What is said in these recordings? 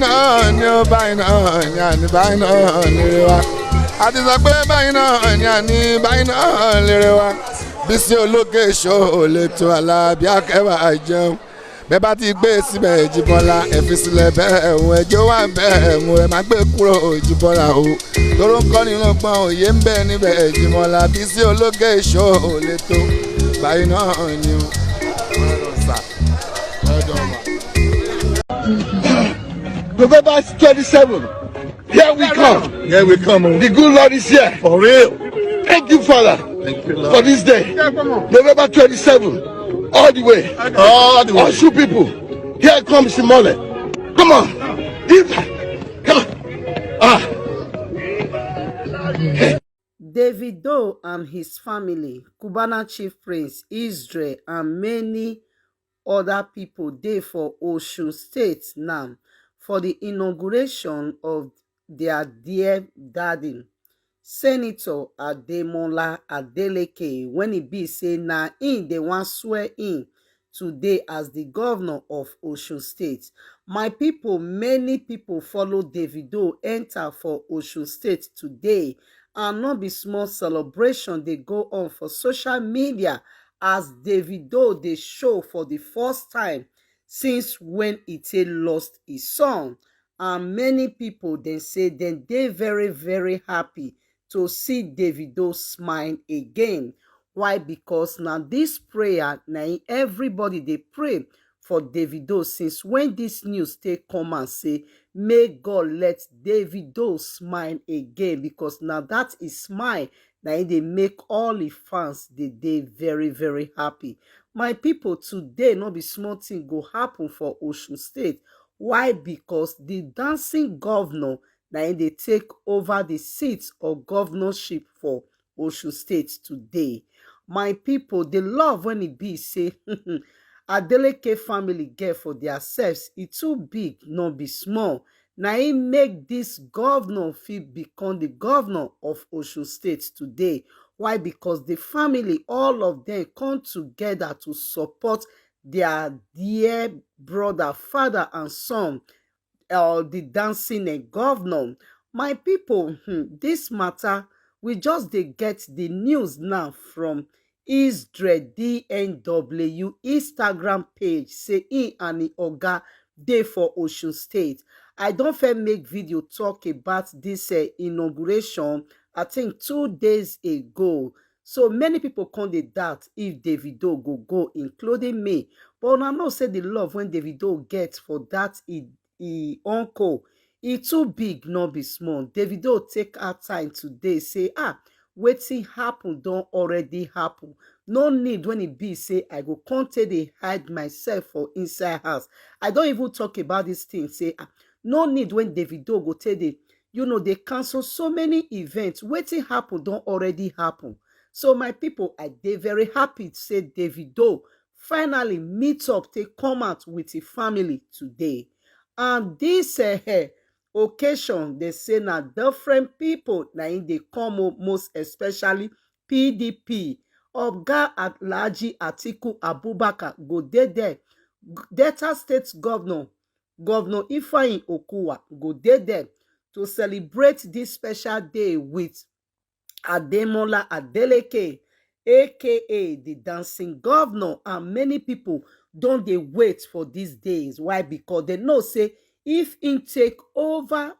náà ni ó báyìí náà ni àní báyìí náà lérè wa àti sọ pé báyìí náà ni àní báyìí náà lérè wa Bísí olókè ṣó lè tó Alábí Akẹ́wà jẹun bẹ́ẹ̀ bá ti gbé síbẹ̀ Jíbọ́lá ẹ fi sílẹ̀ bẹ́ẹ̀ ẹ̀hún ẹjọ́ wà bẹ́ẹ̀ ẹ̀hún ẹ má gbé kúrò Jíbọ́lá o tóró ń kọ́ nínú gbọ́n òye ń bẹ níbẹ̀ Jíbọ́lá Bísí olókè ṣó lè tó báyìí náà ni o. November 27, here we come. Here we come. The good Lord is here. For real. Thank you, Father, for this day. November 27, all the way. All the way. All shoe people. Here comes Simone. Come on. Come on. Davido and his family, Cubana Chief Prince, Israel, and many other people dey for Osun State now for the inauguration of their dear daddy, Senator Ademola Adeleke, when e be say na him dey wan swear in today as the governor of Osun State. My people, many people follow Davido enter for Osun State today, and no be small celebration dey go on for social media as Davido dey show for the first time since when e take lost his son. And many people dey say dem dey very very happy to see Davido smile again. Why? Because na this prayer na everybody dey pray for Davido since when this news take come and say may God let Davido smile again, because na that is smile na dey make all the fans dey very very happy. My people, today no be small thing go happen for Osun State. Why? Because the dancing governor na dey take over the seat of governorship for Osun State today. My people, the love when it be say Adeleke family get for themselves, e too big, no be small. Na im make this governor fit become the governor of Osun State today. Why? Because the family, all of them come together to support their dear brother, father and son, the dancing governor. My people, this matter, we just dey get the news now from Israel DNW Instagram page say he and the oga dey for Osun State. I don first make video talk about this inauguration, I think 2 days ago. So many people come dey doubt if Davido go, including me. But una know say the love when Davido get for that he uncle, e too big, no be small. Davido take out time today say wetin happen don already happen. No need when e be say I go come take dey hide myself for inside house. I don even talk about this thing say no need when Davido go take dey dey cancel so many events. Wetin happen don already happen. So my people, I dey very happy to say Davido finally meet up, take come out with his family today. And this occasion, they say na different people na im dey come, most especially PDP. Oga Alhaji Atiku Abubakar go dey there. Delta State Governor Ifeanyi Okowa go dey there to celebrate this special day with Ademola Adeleke, aka the dancing governor. And many people don dey wait for these days. Why? Because they know say if im take over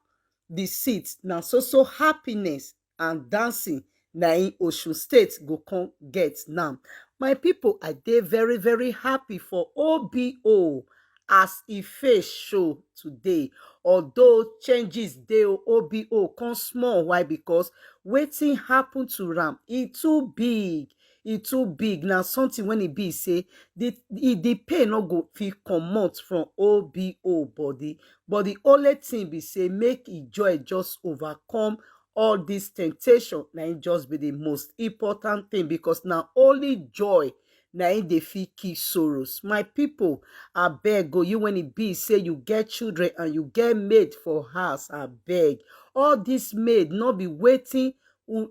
the seat, na so happiness and dancing na in Osun State go come get now. My people, I dey very very happy for OBO as e face show today. Although changes dey, OBO come small. Why? Because wetin happen to am, e too big. E too big. Na something when e be say the pain no go fit comot from OBO body. But the only thing be say make e joy just overcome all this temptation. Na it just be the most important thing, because na only joy na im dey fit kill sorrows. My people, abeg you when e be say you get children and you get maid for house, abeg all this maid no be waiting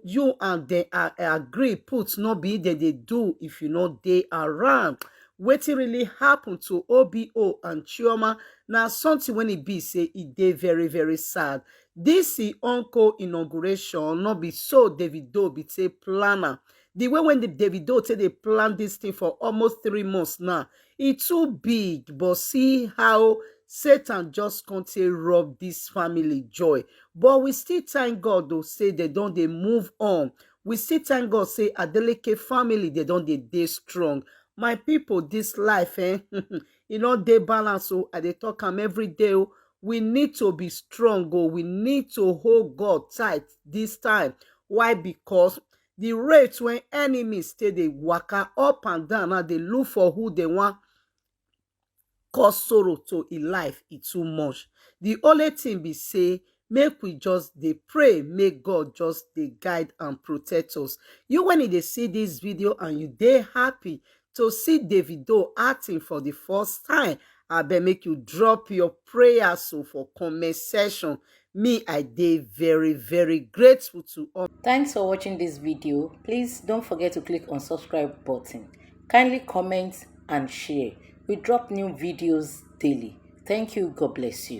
you and dem agree put, no be dem dey do if you no dey around. wetin really happen to Obo and Chioma na something when e be say e dey very very sad. This uncle inauguration no be so Davido be say plan am. The way when the Davido take dey plan this thing for almost 3 months now, e too big. But see how Satan just can't rob this family joy. But we still thank God though say they don't they move on. We still thank God say Adeleke family they don't they strong. My people, this life you know they balance. So I dey talk am every day. Oh, we need to be strong. Oh, we need to hold God tight this time. Why? Because the rate when enemies stay they waka up and down and they look for who they want cause sorrow to e life e too much. The only thing be say make we just dey pray, make God just dey guide and protect us. You when you dey see this video and you dey happy to see Davido acting for the first time, abeg make you drop your prayers so for comment section. Me, I dey very very grateful to all. Thanks for watching this video. Please don't forget to click on subscribe button. Kindly comment and share. We drop new videos daily. Thank you. God bless you.